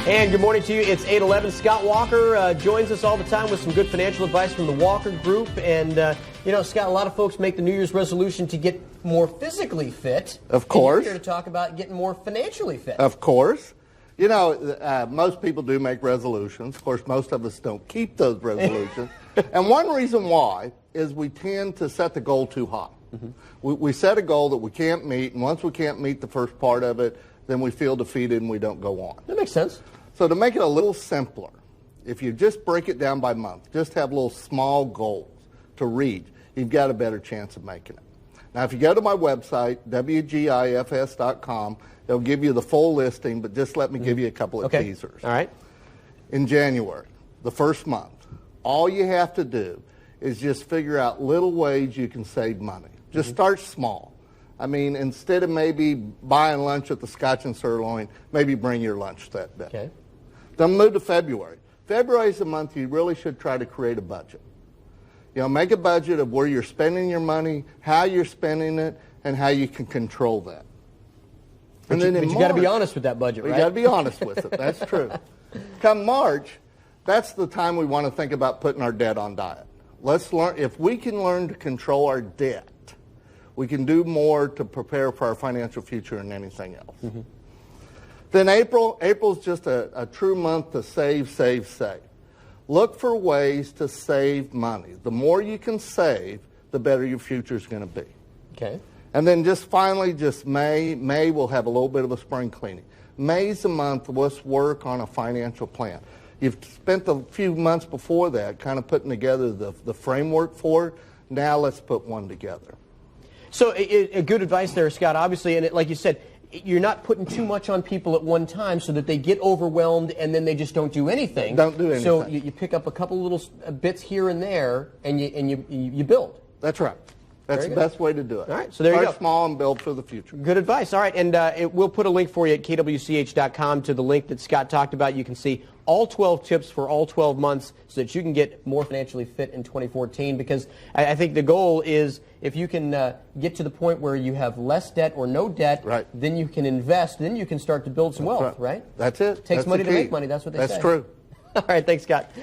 And good morning to you. It's 8:11. Scott Walker joins us all the time with some good financial advice from the Walker Group. And, Scott, a lot of folks make the New Year's resolution to get more physically fit. Of course. And you're here to talk about getting more financially fit. Of course. Most people do make resolutions. Of course, most of us don't keep those resolutions. And one reason why is we tend to set the goal too high. Mm-hmm. We set a goal that we can't meet, and once we can't meet the first part of it, then we feel defeated and we don't go on. That makes sense. So to make it a little simpler, if you just break it down by month, just have little small goals to reach, you've got a better chance of making it. Now, if you go to my website, wgifs.com, it'll give you the full listing, but just let me give you a couple of teasers. All right. In January, the first month, all you have to do is just figure out little ways you can save money. Just start small. I mean, instead of maybe buying lunch at the Scotch and Sirloin, maybe bring your lunch that day. Okay. Then move to February. February is the month you really should try to create a budget. Make a budget of where you're spending your money, how you're spending it, and how you can control that. But you got to be honest with that budget, right? You got to be honest with it. That's true. Come March, that's the time we want to think about putting our debt on diet. Let's learn. If we can learn to control our debt, we can do more to prepare for our financial future than anything else. Mm-hmm. Then April's just a true month to save. Look for ways to save money. The more you can save, the better your future is going to be. Okay. And then just finally, May we'll have a little bit of a spring cleaning. May's the month, let's work on a financial plan. You've spent a few months before that kind of putting together the framework for it. Now let's put one together. So a good advice there, Scott, obviously, and like you said, you're not putting too much on people at one time so that they get overwhelmed and then they just don't do anything. Don't do anything. So you pick up a couple little bits here and there and you build. That's right. That's the best way to do it. All right, so there you go. Start small and build for the future. Good advice. All right, and we'll put a link for you at kwch.com to the link that Scott talked about. You can see all 12 tips for all 12 months so that you can get more financially fit in 2014, because I think the goal is if you can get to the point where you have less debt or no debt, right, then you can invest, then you can start to build some wealth, right? That's it. Takes money to make money, that's what they say. That's true. All right, thanks, Scott.